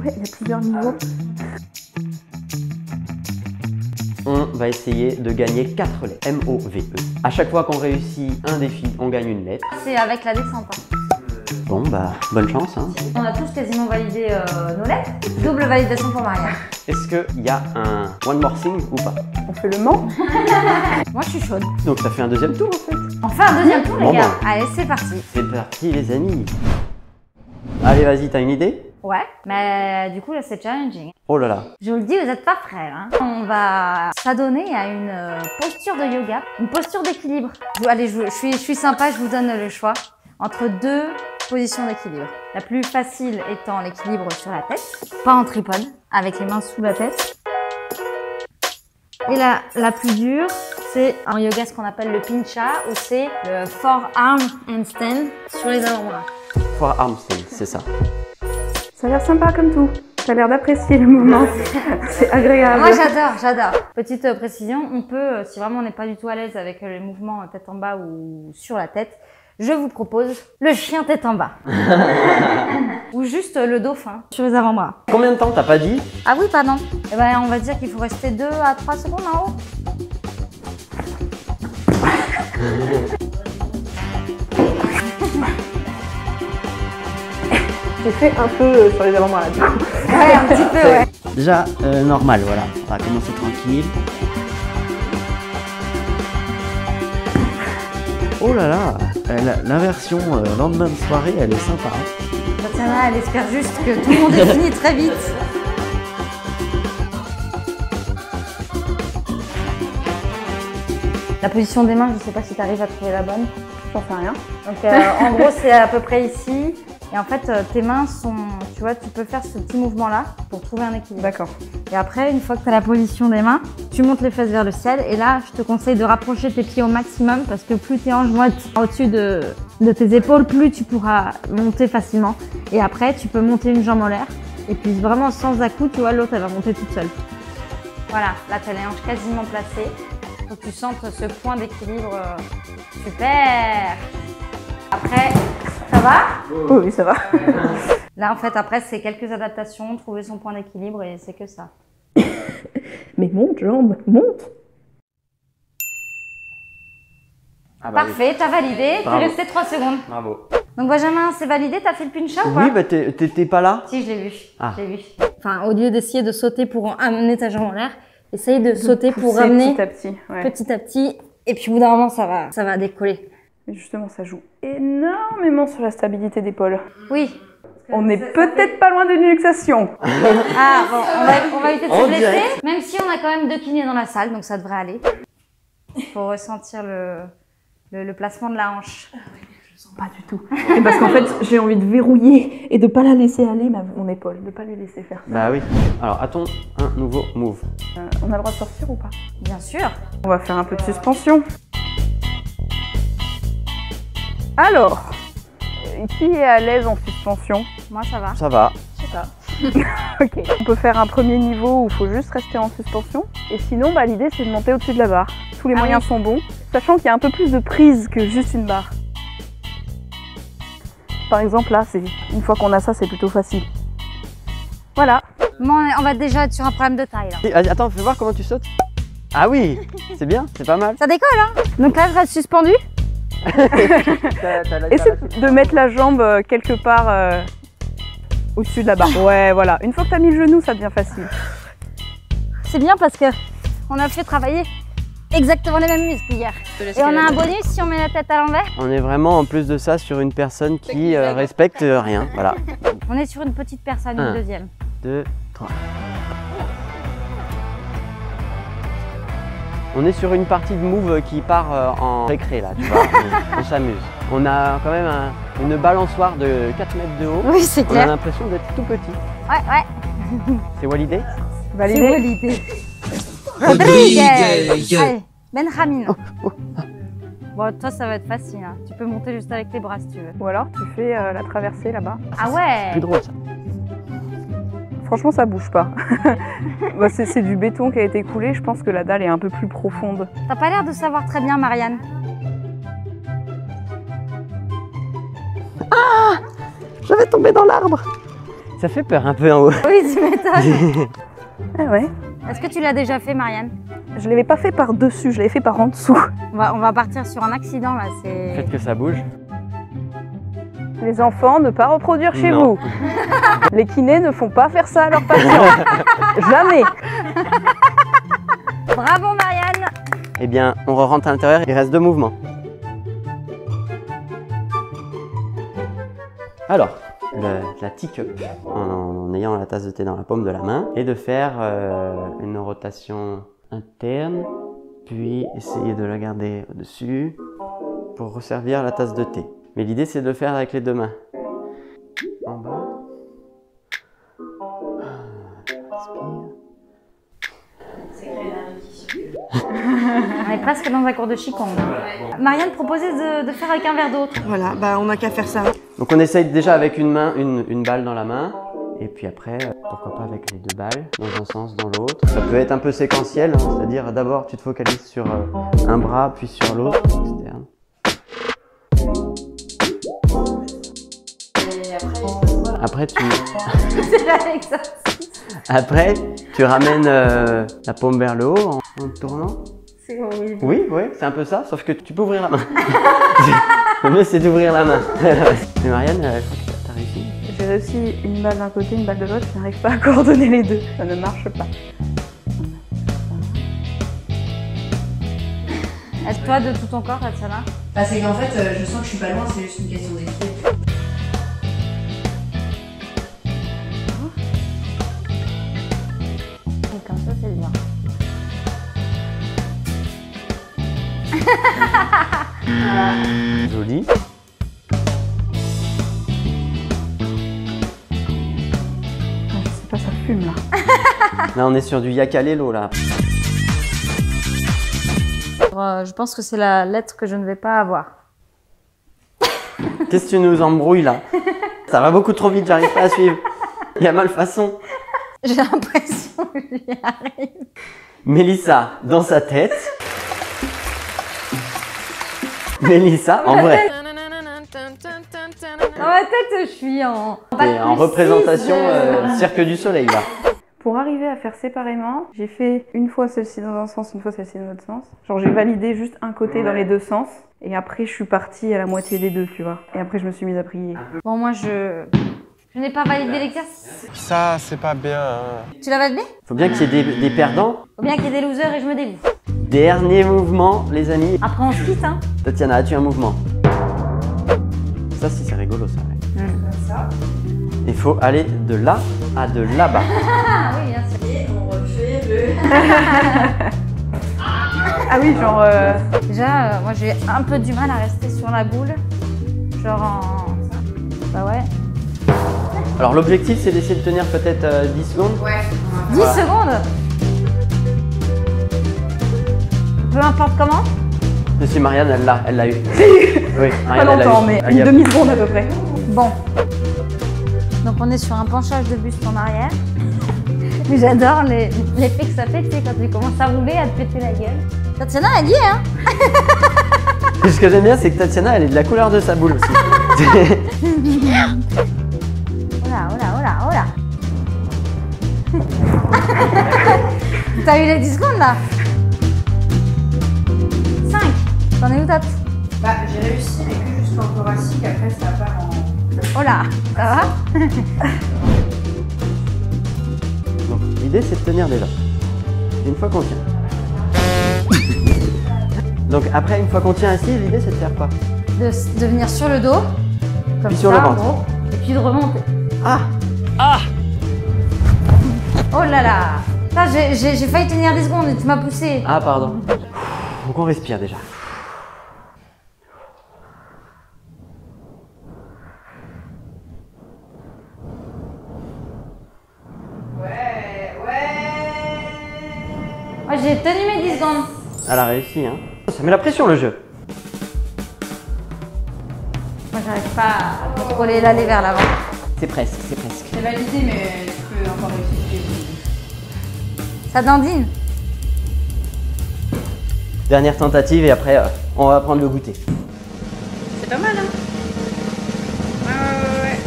Ouais, il y a plusieurs niveaux. On va essayer de gagner 4 lettres. M-O-V-E. À chaque fois qu'on réussit un défi, on gagne une lettre. C'est avec la descente. Bon, bah, bonne chance. Hein. On a tous quasiment validé nos lettres. Double validation pour Marianne. Est-ce qu'il y a un one more thing ou pas? On fait le Mans. Moi, je suis chaude. Donc ça fait un deuxième tour en fait. On fait un deuxième tour, les Bon, gars. bon. Allez, c'est parti. C'est parti les amis. Allez, vas-y, t'as une idée? Ouais, mais du coup, là, c'est challenging. Oh là là. Je vous le dis, vous n'êtes pas prêts. Hein. On va s'adonner à une posture de yoga, une posture d'équilibre. Allez, je suis sympa, je vous donne le choix entre deux positions d'équilibre. La plus facile étant l'équilibre sur la tête, pas en tripode, avec les mains sous la tête. Et la plus dure, c'est en yoga ce qu'on appelle le pincha, où c'est le forearm handstand sur les avant-bras. Forearm stand, c'est ça. Ça a l'air sympa comme tout. T'as l'air d'apprécier le mouvement. C'est agréable. Moi j'adore. Petite précision, on peut, si vraiment on n'est pas du tout à l'aise avec les mouvements tête en bas ou sur la tête, je vous propose le chien tête en bas. Ou juste le dauphin sur les avant-bras. Combien de temps t'as pas dit? Ah oui, pardon. Eh ben, on va dire qu'il faut rester 2 à 3 secondes en haut. J'ai fait un peu sur les avant-bras là du coup. Ouais, un petit peu, ouais. Déjà, normal, voilà. On va commencer tranquille. Oh là là, la version lendemain de soirée, elle est sympa. Hein. Tatiana, elle espère juste que tout le monde est fini très vite. La position des mains, je ne sais pas si tu arrives à trouver la bonne. J'en sais rien. Donc en gros, c'est à peu près ici. Et en fait, tes mains sont, tu vois, tu peux faire ce petit mouvement-là pour trouver un équilibre. D'accord. Et après, une fois que tu as la position des mains, tu montes les fesses vers le ciel. Et là, je te conseille de rapprocher tes pieds au maximum parce que plus tes hanches vont être au-dessus de tes épaules, plus tu pourras monter facilement. Et après, tu peux monter une jambe en l'air. Et puis vraiment sans à-coup, tu vois, l'autre, elle va monter toute seule. Voilà, là, tu as les hanches quasiment placées. Faut que tu sentes ce point d'équilibre. Super! Après, ça va? Oui, ça va. Là, en fait, après, c'est quelques adaptations, trouver son point d'équilibre et c'est que ça. Mais monte, jambe, monte. Ah bah Parfait, oui. t'as validé, t'es Bravo. resté 3 secondes. Bravo. Donc Benjamin, c'est validé, t'as fait le pincha ou pas? Oui, bah t'étais pas là? Si, je l'ai vu. Ah. Je l'ai vu. Enfin, au lieu d'essayer de sauter pour amener ta jambe en l'air, essaye de sauter pour Pousser ramener petit à petit. Ouais. petit à petit. Et puis au bout d'un moment, ça va décoller. Mais justement, ça joue énormément sur la stabilité d'épaule. Oui. On est peut-être pas loin d'une luxation. Ah bon, on va éviter de se En blesser. direct. Même si on a quand même 2 kinés dans la salle, donc ça devrait aller. Il faut ressentir le placement de la hanche. Pas du tout. C'est parce qu'en fait, j'ai envie de verrouiller et de pas la laisser aller, mon épaule, de pas lui laisser faire ça. Bah oui. Alors, attends, un nouveau move. On a le droit de sortir ou pas? Bien sûr. On va faire un peu de suspension. Alors, qui est à l'aise en suspension? Moi, ça va. Ça va. Je sais pas. Ok. On peut faire un premier niveau où il faut juste rester en suspension. Et sinon, bah, l'idée c'est de monter au-dessus de la barre. Tous les moyens sont bons, sachant qu'il y a un peu plus de prise que juste une barre. Par exemple, là, une fois qu'on a ça, c'est plutôt facile. Voilà. Bon, on va déjà être sur un problème de taille là. Vas-y, attends, fais voir comment tu sautes. Ah oui, c'est bien, c'est pas mal. Ça décolle, hein? Donc là, je reste suspendue. Essaie de mettre la jambe quelque part au-dessus de la barre. Ouais, voilà. Une fois que tu as mis le genou, ça devient facile. C'est bien parce que on a fait travailler exactement les mêmes muscles hier. Et on a un bonus si on met la tête à l'envers. On est vraiment en plus de ça sur une personne qui respecte rien. Voilà. On est sur une petite personne, une deuxième. 2, 3. On est sur une partie de move qui part en récré là, tu vois. On s'amuse. On a quand même une balançoire de 4 mètres de haut. Oui, c'est On a clair. l'impression d'être tout petit. Ouais. C'est validé? C'est Validé. validé. Rodriguez. Allez, Benjamin. Bon, toi, ça va être facile. Hein. Tu peux monter juste avec les bras si tu veux. Ou alors, tu fais la traversée là-bas. Ah ouais. Plus drôle ça. Franchement, ça bouge pas. Bah, c'est du béton qui a été coulé. Je pense que la dalle est un peu plus profonde. T'as pas l'air de savoir très bien, Marianne. Je vais tomber dans l'arbre. Ça fait peur un peu en haut. Oui, tu m'étonnes. Ah ouais. Est-ce que tu l'as déjà fait, Marianne? Je l'avais pas fait par-dessus, je l'avais fait par en dessous. On va partir sur un accident là. Faites que ça bouge. Les enfants, ne pas reproduire chez Non. vous. Les kinés ne font pas faire ça à leurs patients. Jamais. Bravo, Marianne. Eh bien, on rentre à l'intérieur, il reste 2 mouvements. Alors, la teacup, en ayant la tasse de thé dans la paume de la main, et de faire une rotation interne, puis essayer de la garder au-dessus pour resservir la tasse de thé. Mais l'idée, c'est de le faire avec les 2 mains. En bas. On est presque dans un cours de Qigong. Marianne proposait de faire avec un verre d'eau. Voilà, bah on n'a qu'à faire ça. Donc on essaye déjà avec une main, une balle dans la main, et puis après, pourquoi pas avec les 2 balles, dans un sens, dans l'autre. Ça peut être un peu séquentiel, hein, c'est-à-dire d'abord tu te focalises sur un bras, puis sur l'autre, externe. Après tu... C'est l'exercice. Après, tu ramènes la paume vers le haut en tournant. C'est horrible. Oui, c'est un peu ça, sauf que tu peux ouvrir la main. Le mieux, c'est d'ouvrir la main. Mais Marianne, je crois que t'as réussi. J'ai réussi une balle d'un côté, une balle de l'autre, je n'arrive pas à coordonner les deux. Ça ne marche pas. Est-ce toi de tout ton corps, Tatiana? Bah, c'est qu'en fait, je sens que je suis pas loin, c'est juste une question d'équilibre. Et comme ça, c'est bien. Joli. Je sais pas, ça fume là. Là, on est sur du yakalelo, là. Je pense que c'est la lettre que je ne vais pas avoir. Qu'est-ce que tu nous embrouilles, là? Ça va beaucoup trop vite, j'arrive pas à suivre. Il y a malfaçon. J'ai l'impression que j'y arrive. Mélissa, dans sa tête. Mélissa, en vrai. Dans ma tête, je suis en... T'es en représentation Cirque du Soleil, là. Pour arriver à faire séparément, j'ai fait une fois celle-ci dans un sens, une fois celle-ci dans l'autre sens. Genre j'ai validé juste un côté dans les deux sens. Et après je suis partie à la moitié des deux, tu vois. Et après je me suis mise à prier. Bon, moi, je n'ai pas validé l'exercice. Ça, c'est pas bien. Hein. Tu l'as validé? Faut bien qu'il y ait des perdants. Faut bien qu'il y ait des losers et je me dégoûte. Dernier mouvement, les amis. Après, on se quitte, hein. Tatiana, as-tu un mouvement? Ça, si, c'est rigolo, ça. Ouais. Il faut aller de là à de là-bas. Ah oui, bien sûr. Et on refait le... Ah oui, genre... Déjà, moi, j'ai un peu du mal à rester sur la boule. Genre en... Bah ouais. Alors, l'objectif, c'est d'essayer de tenir peut-être 10 secondes. Ouais. 10 secondes. Peu importe comment. Monsieur Marianne, elle l'a eu. Oui, Pas Marianne, elle l'a longtemps, eu. mais Elle y une a- demi-seconde à peu près. Bon. Donc on est sur un penchage de buste en arrière. Mais j'adore l'effet que ça fait, tu sais, quand tu commences à rouler, à te péter la gueule. Tatiana, elle y est, hein. Ce que j'aime bien, c'est que Tatiana, elle est de la couleur de sa boule aussi. Oh là, oh là, oh là, oh là. T'as eu les 10 secondes, là? 5. T'en es où, Tat? Bah, j'ai réussi, mais que jusqu'en thoracique, après ça part en... Oh là, ça va? Donc, l'idée, c'est de tenir déjà. Et une fois qu'on tient. Donc, après, une fois qu'on tient assis, l'idée, c'est de faire quoi? De venir sur le dos, comme Puis sur ça, le en ventre. gros, et puis de remonter. Ah! Oh là là! Ça, j'ai failli tenir 10 secondes et tu m'as poussé. Ah, pardon. Donc, on respire déjà. Moi, j'ai tenu mes 10 secondes. Elle a réussi, hein. Ça met la pression, le jeu. Moi, j'arrive pas à contrôler l'aller vers l'avant. C'est presque, c'est presque. C'est validé, mais tu peux encore réussir. Ça dandine. Dernière tentative et après, on va prendre le goûter. C'est pas mal, hein? Ouais.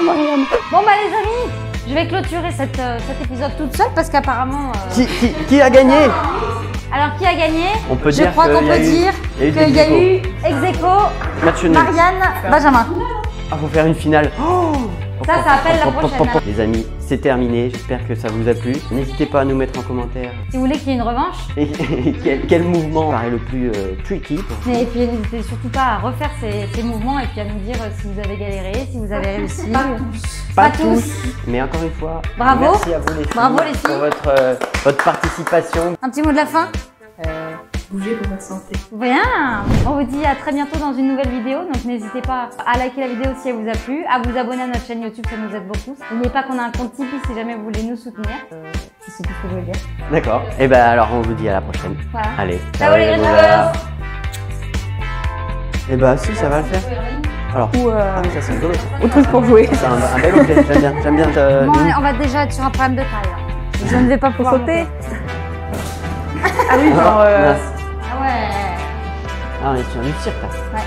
Bon bah les amis, je vais clôturer cet épisode toute seule parce qu'apparemment... Qui a gagné? Alors qui a gagné? On peut Je dire crois qu'on qu'il y a peut eu- dire il y a eu qu'il y a eu ex-aequo, Match nul. Marianne, Benjamin. Ah, faut faire une finale. Ça appelle la prochaine. Les amis, c'est terminé. J'espère que ça vous a plu. N'hésitez pas à nous mettre en commentaire Si vous voulez qu'il y ait une revanche. et quel mouvement paraît le plus tricky. Et puis n'hésitez surtout pas à refaire ces mouvements et puis à nous dire si vous avez galéré, si vous avez réussi. Pas tous. Mais encore une fois, Bravo. merci à vous les filles, Bravo, les filles. pour votre participation. Un petit mot de la fin? Bouger pour votre santé. Bien. On vous dit à très bientôt dans une nouvelle vidéo. Donc n'hésitez pas à liker la vidéo si elle vous a plu, à vous abonner à notre chaîne YouTube, ça nous aide beaucoup. N'oubliez pas qu'on a un compte Tipeee si jamais vous voulez nous soutenir. C'est tout ce que je voulais dire. D'accord. Et ben alors on vous dit à la prochaine. Voilà. Allez. Ciao les Green Et bah si, ça va le faire. Alors. Ou Ah mais ça c'est rigolo. au truc pour jouer. C'est un bel objet. J'aime bien. Bon, on va déjà être sur un problème de taille. Hein. Je ne vais pas Faut pouvoir sauter. monter. Ah oui, genre. Mince. Ah ouais. Ah, on est sur du cirque là. Ouais.